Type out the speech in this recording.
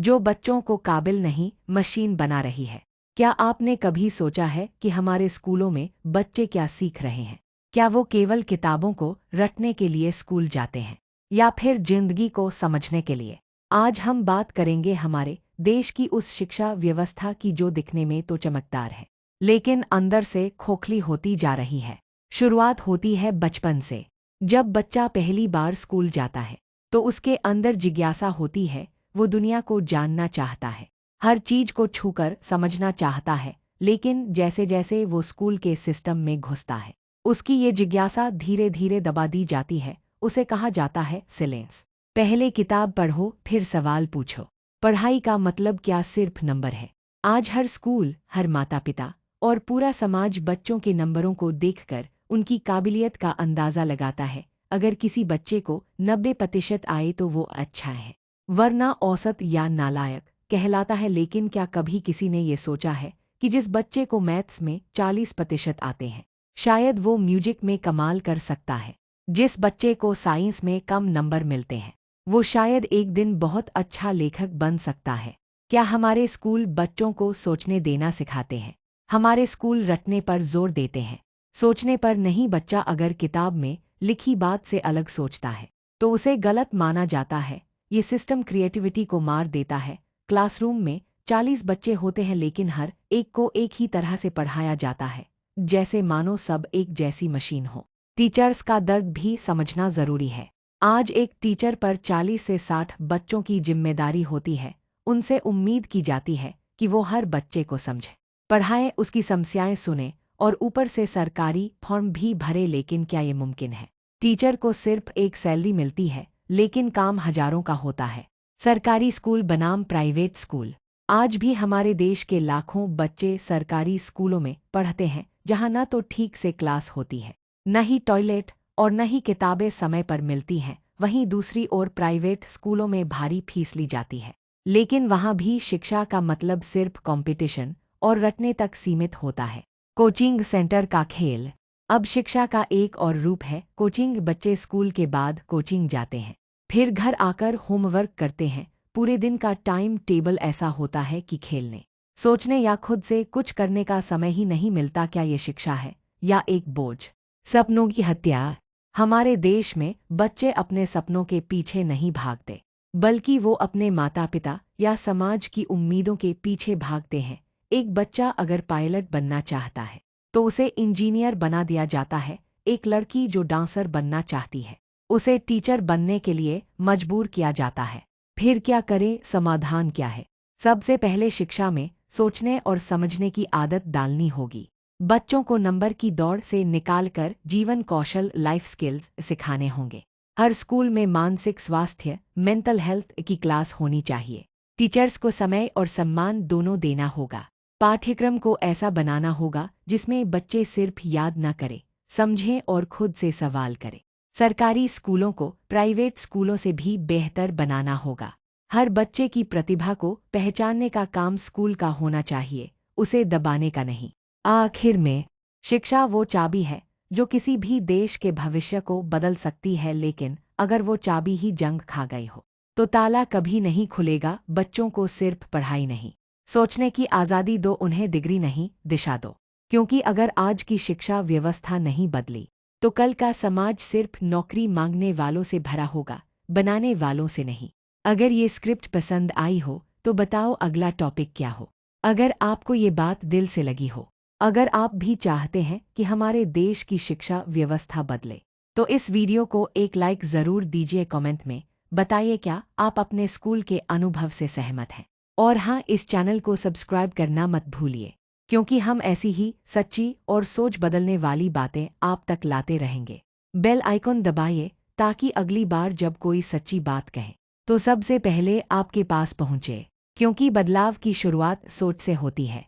जो बच्चों को काबिल नहीं मशीन बना रही है। क्या आपने कभी सोचा है कि हमारे स्कूलों में बच्चे क्या सीख रहे हैं? क्या वो केवल किताबों को रटने के लिए स्कूल जाते हैं या फिर जिंदगी को समझने के लिए? आज हम बात करेंगे हमारे देश की उस शिक्षा व्यवस्था की जो दिखने में तो चमकदार है, लेकिन अंदर से खोखली होती जा रही है। शुरुआत होती है बचपन से। जब बच्चा पहली बार स्कूल जाता है तो उसके अंदर जिज्ञासा होती है। वो दुनिया को जानना चाहता है, हर चीज को छूकर समझना चाहता है। लेकिन जैसे जैसे वो स्कूल के सिस्टम में घुसता है, उसकी ये जिज्ञासा धीरे धीरे दबा दी जाती है। उसे कहा जाता है सिलेंस। पहले किताब पढ़ो फिर सवाल पूछो। पढ़ाई का मतलब क्या सिर्फ नंबर है? आज हर स्कूल, हर माता पिता और पूरा समाज बच्चों के नंबरों को देखकर उनकी काबिलियत का अंदाज़ा लगाता है। अगर किसी बच्चे को 90% आए तो वो अच्छा है, वरना औसत या नालायक कहलाता है। लेकिन क्या कभी किसी ने ये सोचा है कि जिस बच्चे को मैथ्स में 40% आते हैं, शायद वो म्यूजिक में कमाल कर सकता है। जिस बच्चे को साइंस में कम नंबर मिलते हैं, वो शायद एक दिन बहुत अच्छा लेखक बन सकता है। क्या हमारे स्कूल बच्चों को सोचने देना सिखाते हैं? हमारे स्कूल रटने पर जोर देते हैं, सोचने पर नहीं। बच्चा अगर किताब में लिखी बात से अलग सोचता है तो उसे गलत माना जाता है। ये सिस्टम क्रिएटिविटी को मार देता है। क्लासरूम में 40 बच्चे होते हैं लेकिन हर एक को एक ही तरह से पढ़ाया जाता है, जैसे मानो सब एक जैसी मशीन हो। टीचर्स का दर्द भी समझना जरूरी है। आज एक टीचर पर 40 से 60 बच्चों की जिम्मेदारी होती है। उनसे उम्मीद की जाती है कि वो हर बच्चे को समझे, पढ़ाए, उसकी समस्याएं सुने और ऊपर से सरकारी फॉर्म भी भरे। लेकिन क्या ये मुमकिन है? टीचर को सिर्फ एक सैलरी मिलती है लेकिन काम हजारों का होता है। सरकारी स्कूल बनाम प्राइवेट स्कूल। आज भी हमारे देश के लाखों बच्चे सरकारी स्कूलों में पढ़ते हैं, जहां न तो ठीक से क्लास होती है, न ही टॉयलेट और न ही किताबें समय पर मिलती हैं। वहीं दूसरी ओर प्राइवेट स्कूलों में भारी फीस ली जाती है, लेकिन वहां भी शिक्षा का मतलब सिर्फ कंपटीशन और रटने तक सीमित होता है। कोचिंग सेंटर का खेल अब शिक्षा का एक और रूप है। कोचिंग बच्चे स्कूल के बाद कोचिंग जाते हैं, फिर घर आकर होमवर्क करते हैं। पूरे दिन का टाइम टेबल ऐसा होता है कि खेलने, सोचने या खुद से कुछ करने का समय ही नहीं मिलता। क्या ये शिक्षा है या एक बोझ? सपनों की हत्या। हमारे देश में बच्चे अपने सपनों के पीछे नहीं भागते, बल्कि वो अपने माता पिता या समाज की उम्मीदों के पीछे भागते हैं। एक बच्चा अगर पायलट बनना चाहता है तो उसे इंजीनियर बना दिया जाता है। एक लड़की जो डांसर बनना चाहती है, उसे टीचर बनने के लिए मजबूर किया जाता है। फिर क्या करें? समाधान क्या है? सबसे पहले शिक्षा में सोचने और समझने की आदत डालनी होगी। बच्चों को नंबर की दौड़ से निकालकर जीवन कौशल, लाइफ स्किल्स सिखाने होंगे। हर स्कूल में मानसिक स्वास्थ्य, मेंटल हेल्थ की क्लास होनी चाहिए। टीचर्स को समय और सम्मान दोनों देना होगा। पाठ्यक्रम को ऐसा बनाना होगा जिसमें बच्चे सिर्फ याद न करें, समझें और खुद से सवाल करें। सरकारी स्कूलों को प्राइवेट स्कूलों से भी बेहतर बनाना होगा। हर बच्चे की प्रतिभा को पहचानने का काम स्कूल का होना चाहिए, उसे दबाने का नहीं। आखिर में, शिक्षा वो चाबी है जो किसी भी देश के भविष्य को बदल सकती है। लेकिन अगर वो चाबी ही जंग खा गई हो तो ताला कभी नहीं खुलेगा। बच्चों को सिर्फ पढ़ाई नहीं, सोचने की आज़ादी दो, उन्हें डिग्री नहीं, दिशा दो। क्योंकि अगर आज की शिक्षा व्यवस्था नहीं बदली तो कल का समाज सिर्फ नौकरी मांगने वालों से भरा होगा, बनाने वालों से नहीं। अगर ये स्क्रिप्ट पसंद आई हो तो बताओ अगला टॉपिक क्या हो। अगर आपको ये बात दिल से लगी हो, अगर आप भी चाहते हैं कि हमारे देश की शिक्षा व्यवस्था बदले, तो इस वीडियो को एक लाइक ज़रूर दीजिए। कमेंट में बताइए क्या आप अपने स्कूल के अनुभव से सहमत हैं। और हाँ, इस चैनल को सब्सक्राइब करना मत भूलिए, क्योंकि हम ऐसी ही सच्ची और सोच बदलने वाली बातें आप तक लाते रहेंगे। बेल आइकॉन दबाइए ताकि अगली बार जब कोई सच्ची बात कहे तो सबसे पहले आपके पास पहुंचे, क्योंकि बदलाव की शुरुआत सोच से होती है।